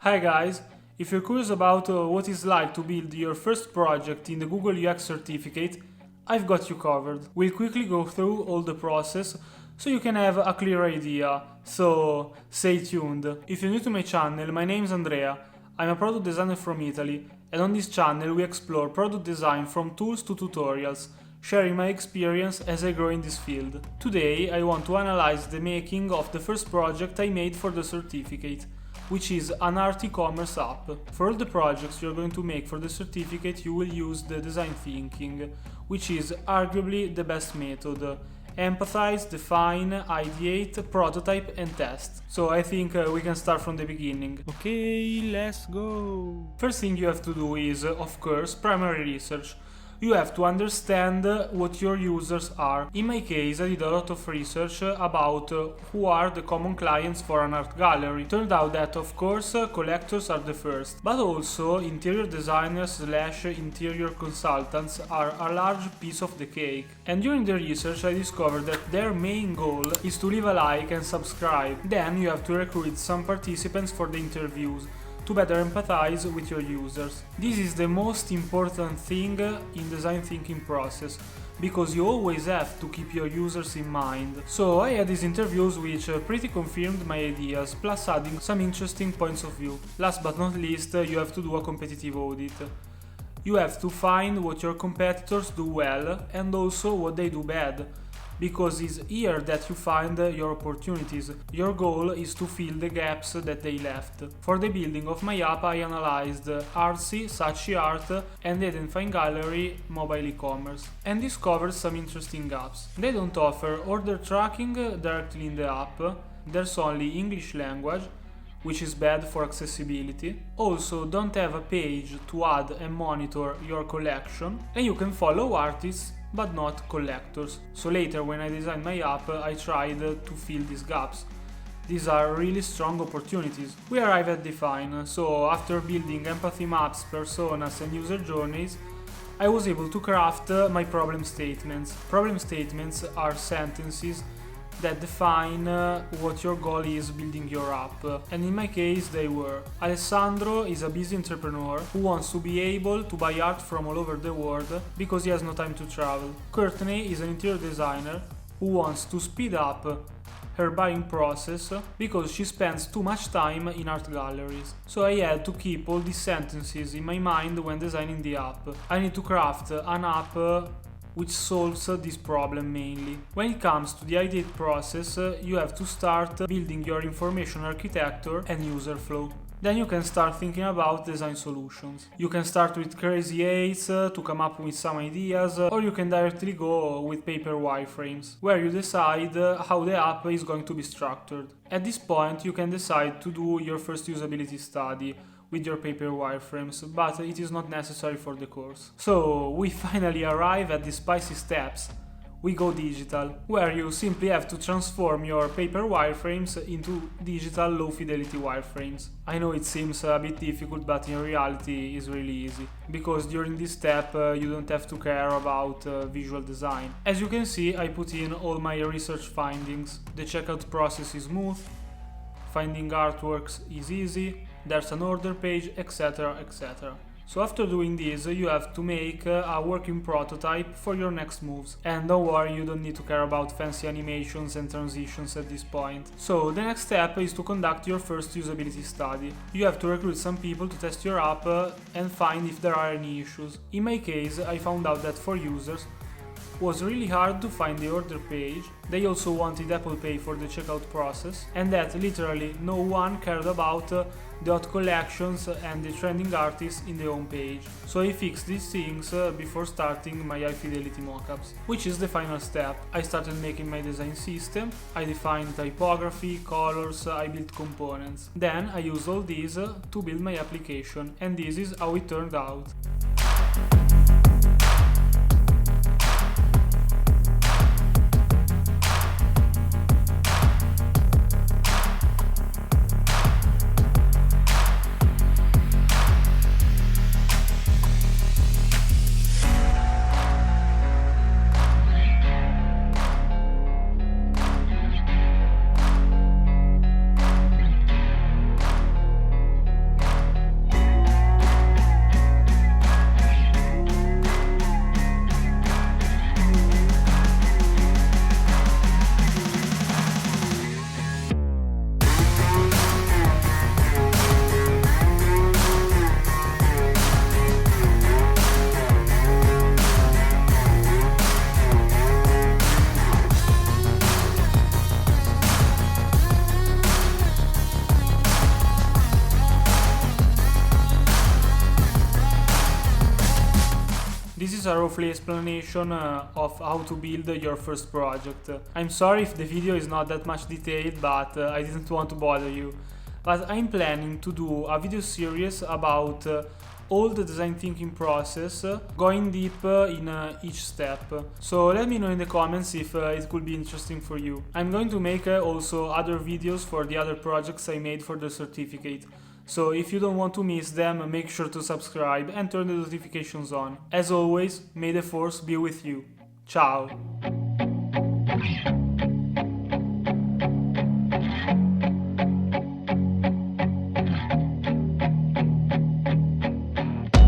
Hi guys, if you're curious about what it's like to build your first project in the Google UX certificate, I've got you covered. We'll quickly go through all the process so you can have a clear idea, so stay tuned. If you're new to my channel, my name is Andrea, I'm a product designer from Italy, and on this channel we explore product design from tools to tutorials, sharing my experience as I grow in this field. Today I want to analyze the making of the first project I made for the certificate, which is an art e-commerce app. For all the projects you're going to make for the certificate, you will use the design thinking, which is arguably the best method. Empathize, define, ideate, prototype and test. So I think we can start from the beginning. Okay, let's go. First thing you have to do is, of course, primary research. You have to understand what your users are. In my case, I did a lot of research about who are the common clients for an art gallery. Turned out that, of course, collectors are the first, but also interior designers / interior consultants are a large piece of the cake. And during the research, I discovered that their main goal is to leave a like and subscribe. Then you have to recruit some participants for the interviews to better empathize with your users. This is the most important thing in design thinking process, because you always have to keep your users in mind. So I had these interviews which pretty confirmed my ideas, plus adding some interesting points of view. Last but not least, you have to do a competitive audit. You have to find what your competitors do well and also what they do bad, because it's here that you find your opportunities. Your goal is to fill the gaps that they left. For the building of my app, I analyzed Artsy, Saatchi Art and Eden Fine Gallery mobile e-commerce and discovered some interesting gaps. They don't offer order tracking directly in the app, there's only English language, which is bad for accessibility. Also, don't have a page to add and monitor your collection, and you can follow artists but not collectors. So later, when I designed my app, I tried to fill these gaps. These are really strong opportunities. We arrive at define, so after building empathy maps, personas and user journeys, I was able to craft my problem statements. Problem statements are sentences that define what your goal is building your app, and in my case they were: Alessandro is a busy entrepreneur who wants to be able to buy art from all over the world because he has no time to travel. Courtney is an interior designer who wants to speed up her buying process because she spends too much time in art galleries. So I had to keep all these sentences in my mind when designing the app. I need to craft an app which solves this problem mainly. When it comes to the ideate process, you have to start building your information architecture and user flow. Then you can start thinking about design solutions. You can start with crazy eights to come up with some ideas, or you can directly go with paper wireframes, where you decide how the app is going to be structured. At this point, you can decide to do your first usability study with your paper wireframes, but it is not necessary for the course. So we finally arrive at the spicy steps. We go digital, where you simply have to transform your paper wireframes into digital low fidelity wireframes. I know it seems a bit difficult, but in reality it's really easy, because during this step you don't have to care about visual design. As you can see, I put in all my research findings. The checkout process is smooth, finding artworks is easy, there's an order page, etc, etc. So after doing this, you have to make a working prototype for your next moves. And don't worry, you don't need to care about fancy animations and transitions at this point. So the next step is to conduct your first usability study. You have to recruit some people to test your app and find if there are any issues. In my case, I found out that for users, was really hard to find the order page. They also wanted Apple Pay for the checkout process, and that literally no one cared about the hot collections and the trending artists in the home page. So I fixed these things before starting my high fidelity mockups, which is the final step. I started making my design system, I defined typography, colors, I built components. Then I used all these to build my application, and this is how it turned out. a roughly explanation of how to build your first project. I'm sorry if the video is not that much detailed, but I didn't want to bother you. But I'm planning to do a video series about all the design thinking process, going deep in each step. So let me know in the comments if it could be interesting for you. I'm going to make also other videos for the other projects I made for the certificate. So if you don't want to miss them, make sure to subscribe and turn the notifications on. As always, may the force be with you. Ciao!